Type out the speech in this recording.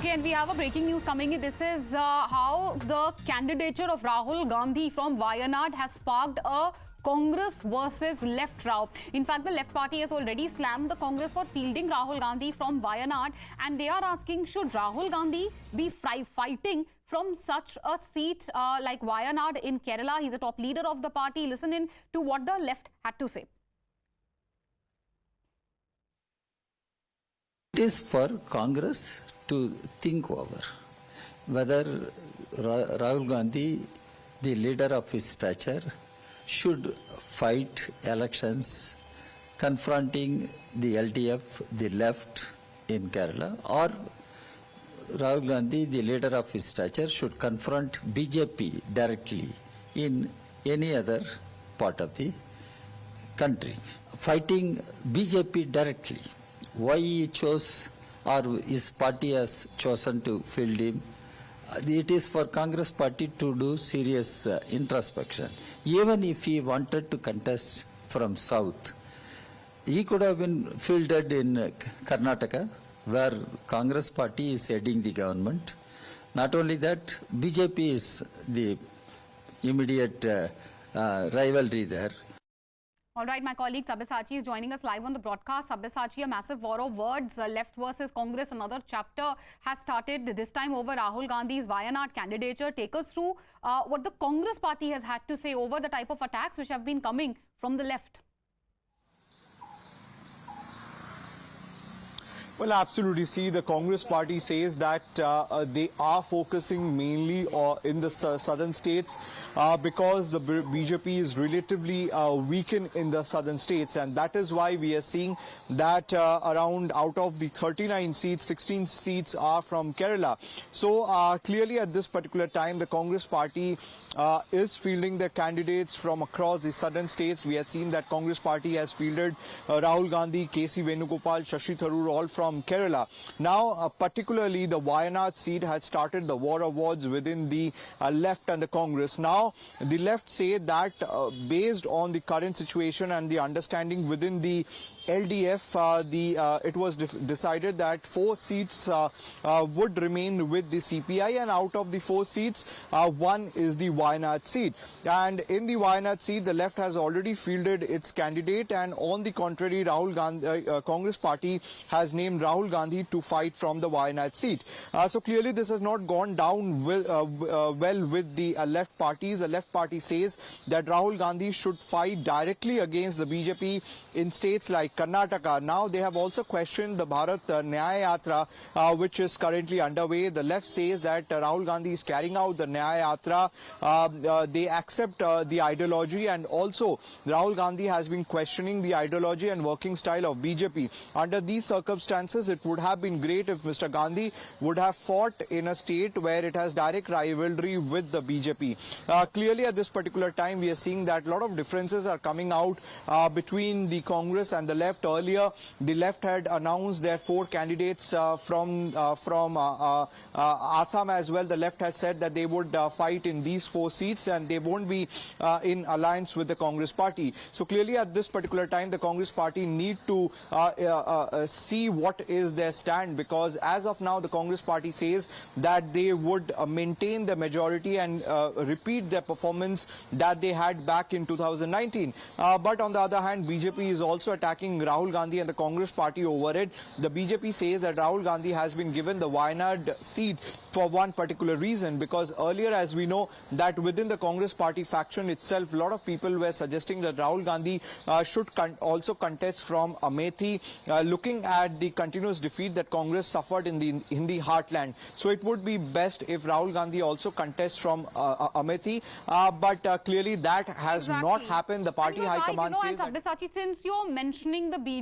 Okay, and we have a breaking news coming in. This is how the candidature of Rahul Gandhi from Wayanad has sparked a Congress versus left row. In fact, the left party has already slammed the Congress for fielding Rahul Gandhi from Wayanad, and they are asking, should Rahul Gandhi be fighting from such a seat like Wayanad in Kerala? He's a top leader of the party. Listen in to what the left had to say. It is for Congress to think over whether Rahul Gandhi, the leader of his stature, should fight elections confronting the LDF, the left in Kerala, or Rahul Gandhi, the leader of his stature, should confront BJP directly in any other part of the country. Fighting BJP directly. Why he chose or his party has chosen to field him, it is for Congress party to do serious introspection. Even if he wanted to contest from south, he could have been fielded in Karnataka, where Congress party is heading the government. Not only that, BJP is the immediate rivalry there. All right, my colleague Sabyasachi is joining us live on the broadcast. Sabyasachi, a massive war of words, left versus Congress, another chapter has started, this time over Rahul Gandhi's Wayanad candidature. Take us through what the Congress party has had to say over the type of attacks which have been coming from the left. Well, absolutely. See, the Congress party says that they are focusing mainly in the southern states because the BJP is relatively weakened in the southern states, and that is why we are seeing that around out of the 39 seats, 16 seats are from Kerala. So clearly at this particular time, the Congress party is fielding their candidates from across the southern states. We have seen that Congress party has fielded Rahul Gandhi, KC Venugopal, Shashi Tharoor, all from Kerala. Now, particularly the Wayanad seat has started the war of words within the left and the Congress. Now, the left say that based on the current situation and the understanding within the LDF, it was decided that 4 seats would remain with the CPI, and out of the 4 seats, 1 is the Wayanad seat. And in the Wayanad seat, the left has already fielded its candidate, and on the contrary, Rahul Gandhi, Congress party has named Rahul Gandhi to fight from the Wayanad seat. So clearly, this has not gone down well with the left parties. The left party says that Rahul Gandhi should fight directly against the BJP in states like Karnataka. Now, they have also questioned the Bharat Nyaya Yatra, which is currently underway. The left says that Rahul Gandhi is carrying out the Nyaya Yatra. They accept the ideology, and also Rahul Gandhi has been questioning the ideology and working style of BJP. Under these circumstances, it would have been great if Mr. Gandhi would have fought in a state where it has direct rivalry with the BJP. Clearly, at this particular time, we are seeing that a lot of differences are coming out between the Congress and the left. Earlier, the left had announced their 4 candidates from Assam as well. The left has said that they would fight in these 4 seats and they won't be in alliance with the Congress party. So clearly, at this particular time, the Congress party need to see what is their stand, because as of now, the Congress party says that they would maintain the majority and repeat their performance that they had back in 2019. But on the other hand, BJP is also attacking Rahul Gandhi and the Congress party over it. The BJP says that Rahul Gandhi has been given the Wayanad seat for one particular reason, because earlier, as we know, that within the Congress party faction itself, a lot of people were suggesting that Rahul Gandhi should also contest from Amethi, looking at the continuous defeat that Congress suffered in the heartland. So it would be best if Rahul Gandhi also contests from Amethi, but clearly that has not happened. The party high command says that... Sabyasachi, since you're mentioning the BJP